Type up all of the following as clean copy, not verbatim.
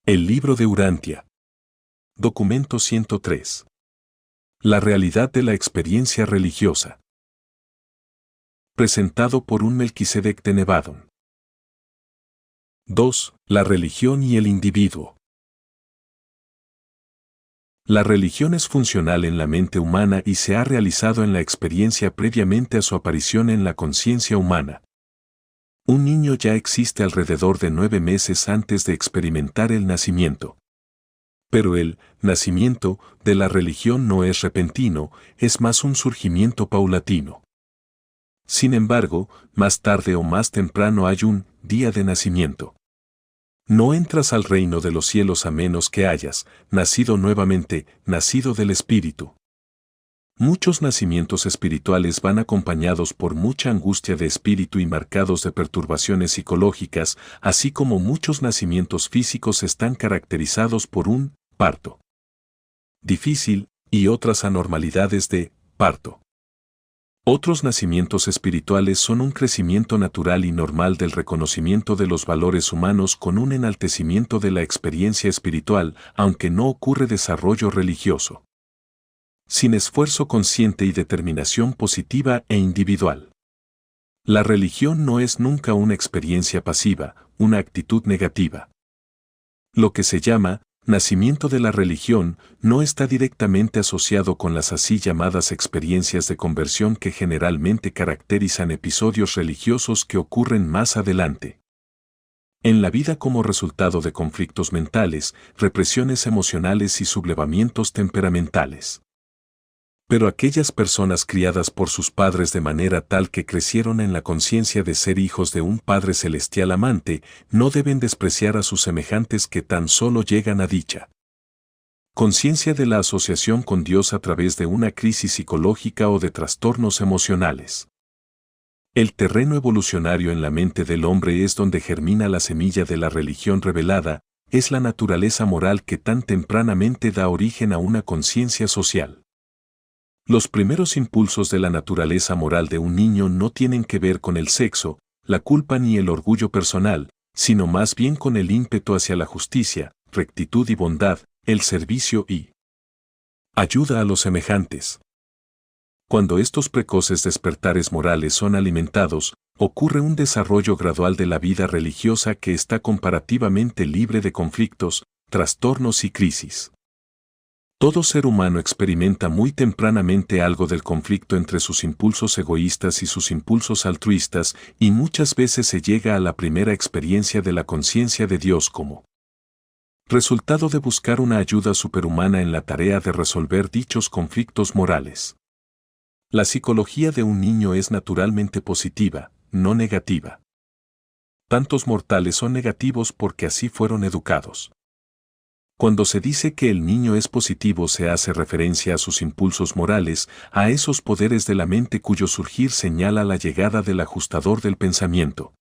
El libro de Urantia. Documento 103. La realidad de la experiencia religiosa. Presentado por un Melquisedec de Nevadon. 2. La religión y el individuo. La religión es funcional en la mente humana y se ha realizado en la experiencia previamente a su aparición en la conciencia humana. Un niño ya existe alrededor de 9 meses antes de experimentar el nacimiento. Pero el nacimiento de la religión no es repentino, es más un surgimiento paulatino. Sin embargo, más tarde o más temprano hay un día de nacimiento. No entras al reino de los cielos a menos que hayas nacido nuevamente, nacido del Espíritu. Muchos nacimientos espirituales van acompañados por mucha angustia de espíritu y marcados de perturbaciones psicológicas, así como muchos nacimientos físicos están caracterizados por un parto difícil y otras anormalidades de parto. Otros nacimientos espirituales son un crecimiento natural y normal del reconocimiento de los valores humanos con un enaltecimiento de la experiencia espiritual, aunque no ocurre desarrollo religioso. Sin esfuerzo consciente y determinación positiva e individual. La religión no es nunca una experiencia pasiva, una actitud negativa. Lo que se llama nacimiento de la religión no está directamente asociado con las así llamadas experiencias de conversión que generalmente caracterizan episodios religiosos que ocurren más adelante en la vida como resultado de conflictos mentales, represiones emocionales y sublevamientos temperamentales. Pero aquellas personas criadas por sus padres de manera tal que crecieron en la conciencia de ser hijos de un Padre Celestial amante, no deben despreciar a sus semejantes que tan solo llegan a dicha conciencia de la asociación con Dios a través de una crisis psicológica o de trastornos emocionales. El terreno evolucionario en la mente del hombre es donde germina la semilla de la religión revelada, es la naturaleza moral que tan tempranamente da origen a una conciencia social. Los primeros impulsos de la naturaleza moral de un niño no tienen que ver con el sexo, la culpa ni el orgullo personal, sino más bien con el ímpetu hacia la justicia, rectitud y bondad, el servicio y ayuda a los semejantes. Cuando estos precoces despertares morales son alimentados, ocurre un desarrollo gradual de la vida religiosa que está comparativamente libre de conflictos, trastornos y crisis. Todo ser humano experimenta muy tempranamente algo del conflicto entre sus impulsos egoístas y sus impulsos altruistas, y muchas veces se llega a la primera experiencia de la conciencia de Dios como resultado de buscar una ayuda superhumana en la tarea de resolver dichos conflictos morales. La psicología de un niño es naturalmente positiva, no negativa. Tantos mortales son negativos porque así fueron educados. Cuando se dice que el niño es positivo se hace referencia a sus impulsos morales, a esos poderes de la mente cuyo surgir señala la llegada del ajustador del pensamiento.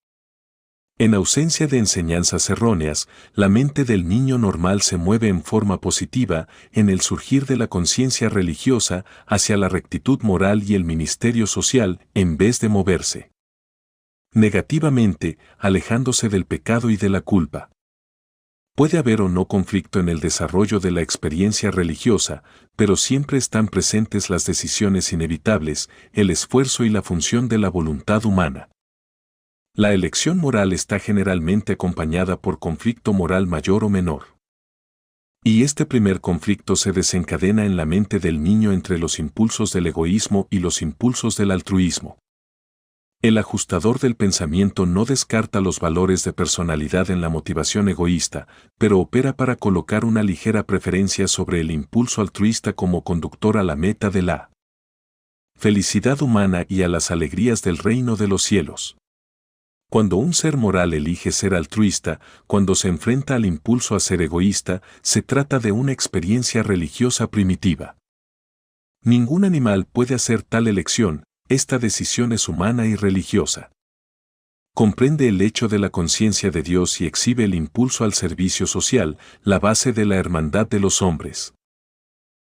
En ausencia de enseñanzas erróneas, la mente del niño normal se mueve en forma positiva, en el surgir de la conciencia religiosa, hacia la rectitud moral y el ministerio social, en vez de moverse negativamente, alejándose del pecado y de la culpa. Puede haber o no conflicto en el desarrollo de la experiencia religiosa, pero siempre están presentes las decisiones inevitables, el esfuerzo y la función de la voluntad humana. La elección moral está generalmente acompañada por conflicto moral mayor o menor. Y este primer conflicto se desencadena en la mente del niño entre los impulsos del egoísmo y los impulsos del altruismo. El ajustador del pensamiento no descarta los valores de personalidad en la motivación egoísta, pero opera para colocar una ligera preferencia sobre el impulso altruista como conductor a la meta de la felicidad humana y a las alegrías del reino de los cielos. Cuando un ser moral elige ser altruista, cuando se enfrenta al impulso a ser egoísta, se trata de una experiencia religiosa primitiva. Ningún animal puede hacer tal elección. Esta decisión es humana y religiosa. Comprende el hecho de la conciencia de Dios y exhibe el impulso al servicio social, la base de la hermandad de los hombres.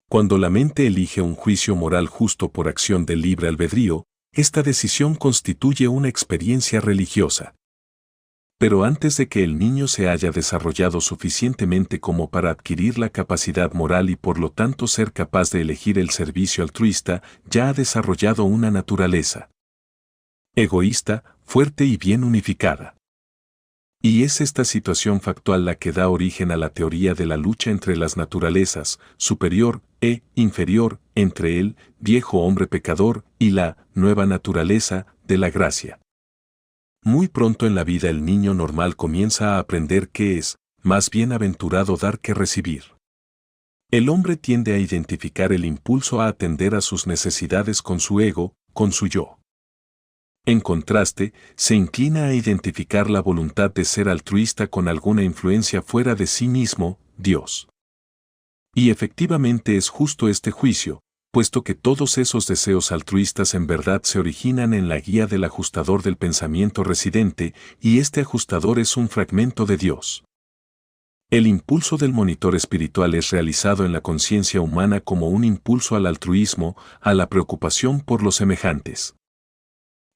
Cuando la mente elige un juicio moral justo por acción del libre albedrío, esta decisión constituye una experiencia religiosa. Pero antes de que el niño se haya desarrollado suficientemente como para adquirir la capacidad moral y por lo tanto ser capaz de elegir el servicio altruista, ya ha desarrollado una naturaleza egoísta, fuerte y bien unificada. Y es esta situación factual la que da origen a la teoría de la lucha entre las naturalezas, superior e inferior, entre el viejo hombre pecador y la nueva naturaleza de la gracia. Muy pronto en la vida el niño normal comienza a aprender que es más bienaventurado dar que recibir. El hombre tiende a identificar el impulso a atender a sus necesidades con su ego, con su yo. En contraste, se inclina a identificar la voluntad de ser altruista con alguna influencia fuera de sí mismo, Dios. Y efectivamente es justo este juicio, puesto que todos esos deseos altruistas en verdad se originan en la guía del ajustador del pensamiento residente, y este ajustador es un fragmento de Dios. El impulso del monitor espiritual es realizado en la conciencia humana como un impulso al altruismo, a la preocupación por los semejantes.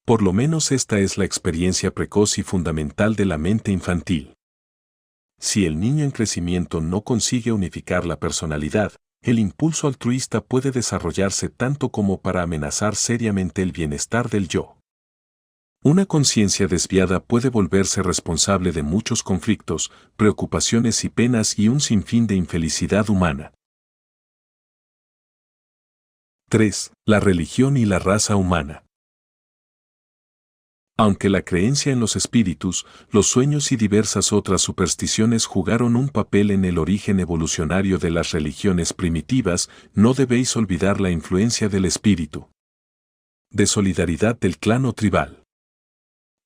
Por lo menos esta es la experiencia precoz y fundamental de la mente infantil. Si el niño en crecimiento no consigue unificar la personalidad, el impulso altruista puede desarrollarse tanto como para amenazar seriamente el bienestar del yo. Una conciencia desviada puede volverse responsable de muchos conflictos, preocupaciones y penas y un sinfín de infelicidad humana. 3. La religión y la raza humana. Aunque la creencia en los espíritus, los sueños y diversas otras supersticiones jugaron un papel en el origen evolucionario de las religiones primitivas, no debéis olvidar la influencia del espíritu de solidaridad del clan o tribal.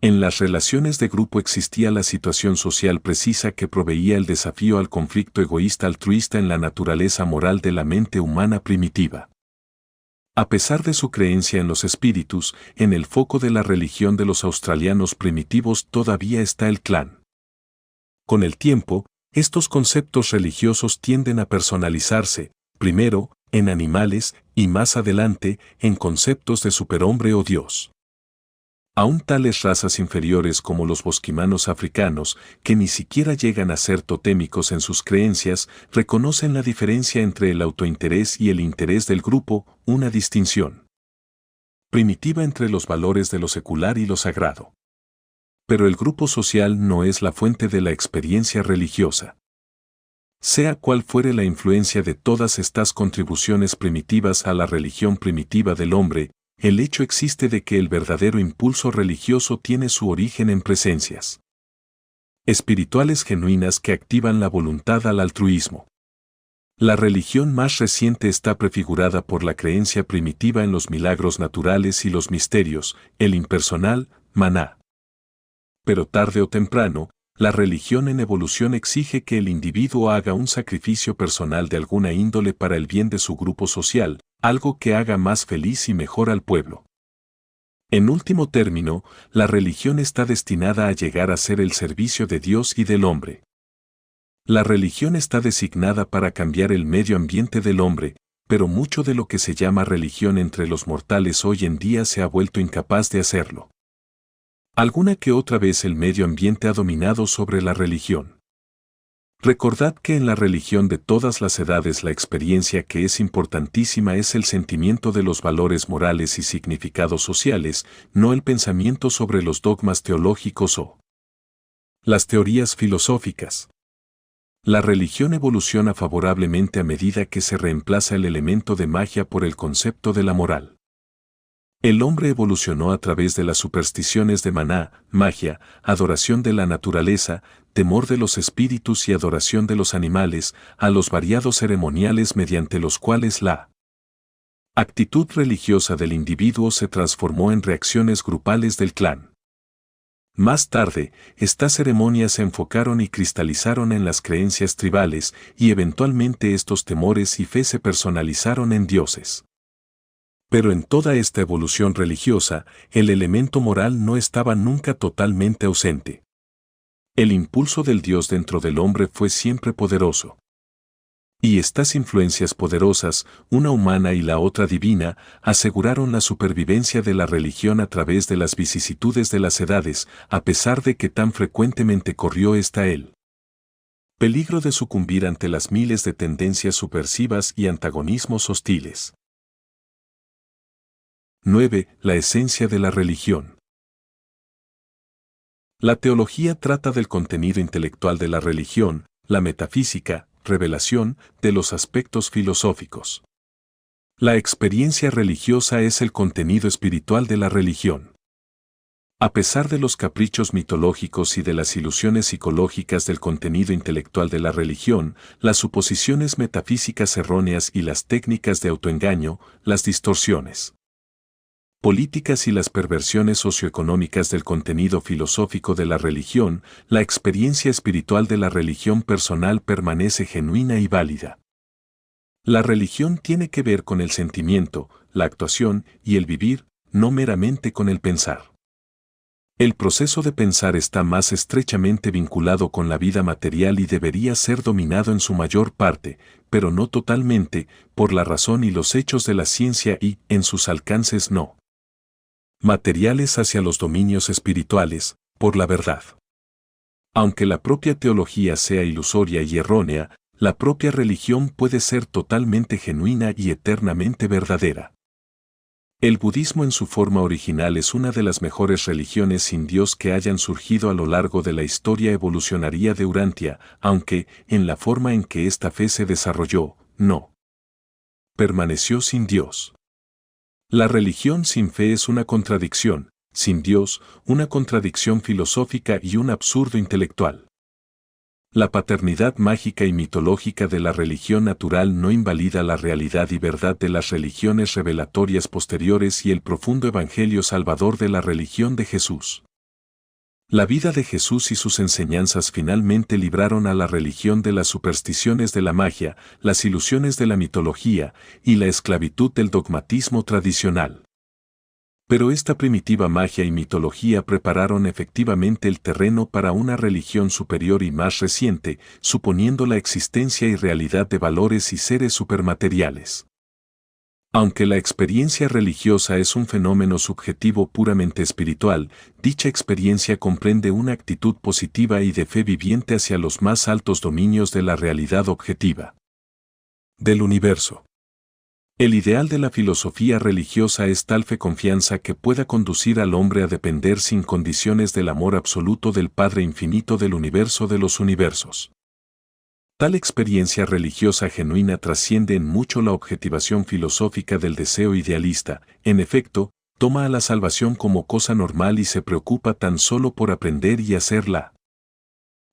En las relaciones de grupo existía la situación social precisa que proveía el desafío al conflicto egoísta-altruista en la naturaleza moral de la mente humana primitiva. A pesar de su creencia en los espíritus, en el foco de la religión de los australianos primitivos todavía está el clan. Con el tiempo, estos conceptos religiosos tienden a personalizarse, primero, en animales, y más adelante, en conceptos de superhombre o Dios. Aún tales razas inferiores como los bosquimanos africanos, que ni siquiera llegan a ser totémicos en sus creencias, reconocen la diferencia entre el autointerés y el interés del grupo, una distinción primitiva entre los valores de lo secular y lo sagrado. Pero el grupo social no es la fuente de la experiencia religiosa. Sea cual fuere la influencia de todas estas contribuciones primitivas a la religión primitiva del hombre, el hecho existe de que el verdadero impulso religioso tiene su origen en presencias espirituales genuinas que activan la voluntad al altruismo. La religión más reciente está prefigurada por la creencia primitiva en los milagros naturales y los misterios, el impersonal, maná. Pero tarde o temprano, la religión en evolución exige que el individuo haga un sacrificio personal de alguna índole para el bien de su grupo social, algo que haga más feliz y mejor al pueblo. En último término, la religión está destinada a llegar a ser el servicio de Dios y del hombre. La religión está designada para cambiar el medio ambiente del hombre, pero mucho de lo que se llama religión entre los mortales hoy en día se ha vuelto incapaz de hacerlo. Alguna que otra vez el medio ambiente ha dominado sobre la religión. Recordad que en la religión de todas las edades la experiencia que es importantísima es el sentimiento de los valores morales y significados sociales, no el pensamiento sobre los dogmas teológicos o las teorías filosóficas. La religión evoluciona favorablemente a medida que se reemplaza el elemento de magia por el concepto de la moral. El hombre evolucionó a través de las supersticiones de maná, magia, adoración de la naturaleza, temor de los espíritus y adoración de los animales, a los variados ceremoniales mediante los cuales la actitud religiosa del individuo se transformó en reacciones grupales del clan. Más tarde, estas ceremonias se enfocaron y cristalizaron en las creencias tribales, y eventualmente estos temores y fe se personalizaron en dioses. Pero en toda esta evolución religiosa, el elemento moral no estaba nunca totalmente ausente. El impulso del Dios dentro del hombre fue siempre poderoso. Y estas influencias poderosas, una humana y la otra divina, aseguraron la supervivencia de la religión a través de las vicisitudes de las edades, a pesar de que tan frecuentemente corrió el peligro de sucumbir ante las miles de tendencias subversivas y antagonismos hostiles. 9. La esencia de la religión. La teología trata del contenido intelectual de la religión, la metafísica, revelación de los aspectos filosóficos. La experiencia religiosa es el contenido espiritual de la religión. A pesar de los caprichos mitológicos y de las ilusiones psicológicas del contenido intelectual de la religión, las suposiciones metafísicas erróneas y las técnicas de autoengaño, las distorsiones políticas y las perversiones socioeconómicas del contenido filosófico de la religión, la experiencia espiritual de la religión personal permanece genuina y válida. La religión tiene que ver con el sentimiento, la actuación y el vivir, no meramente con el pensar. El proceso de pensar está más estrechamente vinculado con la vida material y debería ser dominado en su mayor parte, pero no totalmente, por la razón y los hechos de la ciencia y, en sus alcances no materiales hacia los dominios espirituales, por la verdad. Aunque la propia teología sea ilusoria y errónea, la propia religión puede ser totalmente genuina y eternamente verdadera. El budismo en su forma original es una de las mejores religiones sin Dios que hayan surgido a lo largo de la historia evolucionaria de Urantia, aunque, en la forma en que esta fe se desarrolló, no permaneció sin Dios. La religión sin fe es una contradicción, sin Dios, una contradicción filosófica y un absurdo intelectual. La paternidad mágica y mitológica de la religión natural no invalida la realidad y verdad de las religiones revelatorias posteriores y el profundo evangelio salvador de la religión de Jesús. La vida de Jesús y sus enseñanzas finalmente libraron a la religión de las supersticiones de la magia, las ilusiones de la mitología y la esclavitud del dogmatismo tradicional. Pero esta primitiva magia y mitología prepararon efectivamente el terreno para una religión superior y más reciente, suponiendo la existencia y realidad de valores y seres supermateriales. Aunque la experiencia religiosa es un fenómeno subjetivo puramente espiritual, dicha experiencia comprende una actitud positiva y de fe viviente hacia los más altos dominios de la realidad objetiva del universo. El ideal de la filosofía religiosa es tal fe confianza que pueda conducir al hombre a depender sin condiciones del amor absoluto del Padre infinito del universo de los universos. Tal experiencia religiosa genuina trasciende en mucho la objetivación filosófica del deseo idealista, en efecto, toma a la salvación como cosa normal y se preocupa tan solo por aprender y hacer la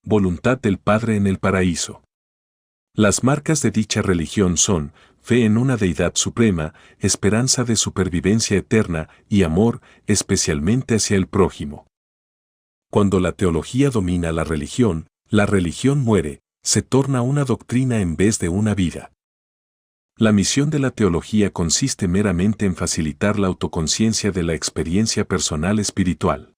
voluntad del Padre en el paraíso. Las marcas de dicha religión son fe en una deidad suprema, esperanza de supervivencia eterna y amor, especialmente hacia el prójimo. Cuando la teología domina la religión muere, se torna una doctrina en vez de una vida. La misión de la teología consiste meramente en facilitar la autoconciencia de la experiencia personal espiritual.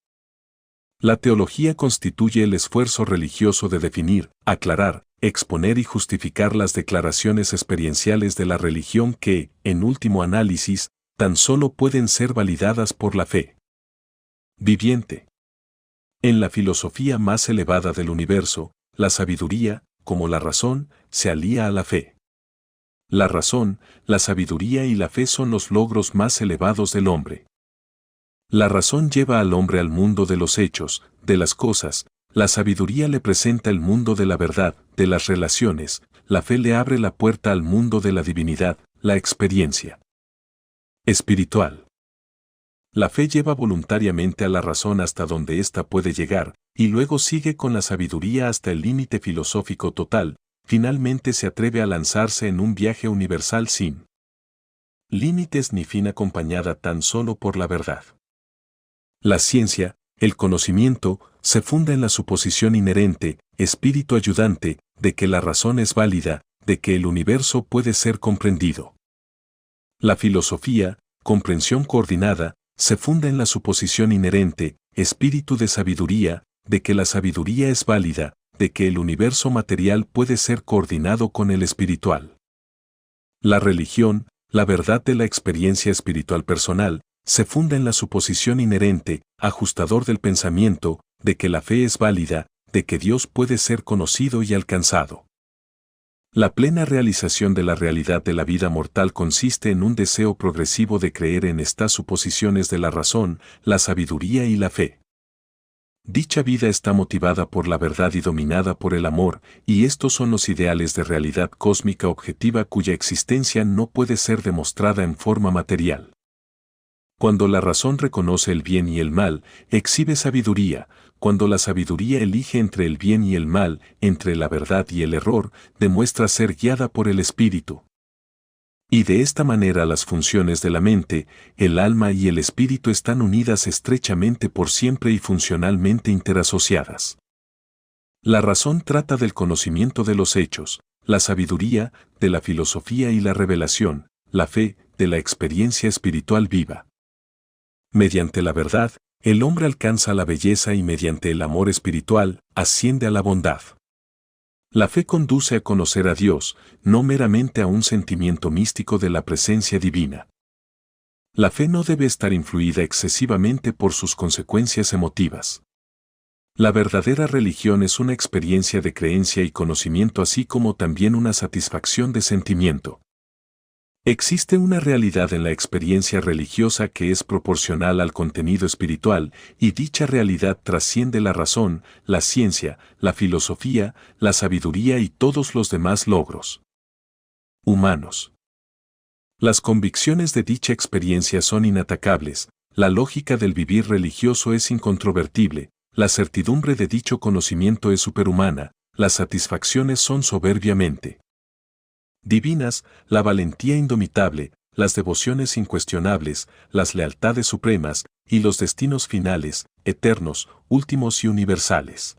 La teología constituye el esfuerzo religioso de definir, aclarar, exponer y justificar las declaraciones experienciales de la religión que, en último análisis, tan solo pueden ser validadas por la fe viviente. En la filosofía más elevada del universo, la sabiduría, como la razón, se alía a la fe. La razón, la sabiduría y la fe son los logros más elevados del hombre. La razón lleva al hombre al mundo de los hechos, de las cosas, la sabiduría le presenta el mundo de la verdad, de las relaciones, la fe le abre la puerta al mundo de la divinidad, la experiencia espiritual. La fe lleva voluntariamente a la razón hasta donde ésta puede llegar, y luego sigue con la sabiduría hasta el límite filosófico total, finalmente se atreve a lanzarse en un viaje universal sin límites ni fin acompañada tan solo por la verdad. La ciencia, el conocimiento, se funda en la suposición inherente, espíritu ayudante, de que la razón es válida, de que el universo puede ser comprendido. La filosofía, comprensión coordinada, se funda en la suposición inherente, espíritu de sabiduría, de que la sabiduría es válida, de que el universo material puede ser coordinado con el espiritual. La religión, la verdad de la experiencia espiritual personal, se funda en la suposición inherente, ajustador del pensamiento, de que la fe es válida, de que Dios puede ser conocido y alcanzado. La plena realización de la realidad de la vida mortal consiste en un deseo progresivo de creer en estas suposiciones de la razón, la sabiduría y la fe. Dicha vida está motivada por la verdad y dominada por el amor, y estos son los ideales de realidad cósmica objetiva cuya existencia no puede ser demostrada en forma material. Cuando la razón reconoce el bien y el mal, exhibe sabiduría. Cuando la sabiduría elige entre el bien y el mal, entre la verdad y el error, demuestra ser guiada por el espíritu. Y de esta manera las funciones de la mente, el alma y el espíritu están unidas estrechamente por siempre y funcionalmente interasociadas. La razón trata del conocimiento de los hechos, la sabiduría, de la filosofía y la revelación, la fe, de la experiencia espiritual viva. Mediante la verdad, el hombre alcanza la belleza y mediante el amor espiritual, asciende a la bondad. La fe conduce a conocer a Dios, no meramente a un sentimiento místico de la presencia divina. La fe no debe estar influida excesivamente por sus consecuencias emotivas. La verdadera religión es una experiencia de creencia y conocimiento así como también una satisfacción de sentimiento. Existe una realidad en la experiencia religiosa que es proporcional al contenido espiritual, y dicha realidad trasciende la razón, la ciencia, la filosofía, la sabiduría y todos los demás logros humanos. Las convicciones de dicha experiencia son inatacables, la lógica del vivir religioso es incontrovertible, la certidumbre de dicho conocimiento es superhumana, las satisfacciones son soberbiamente divinas, la valentía indomitable, las devociones incuestionables, las lealtades supremas, y los destinos finales, eternos, últimos y universales.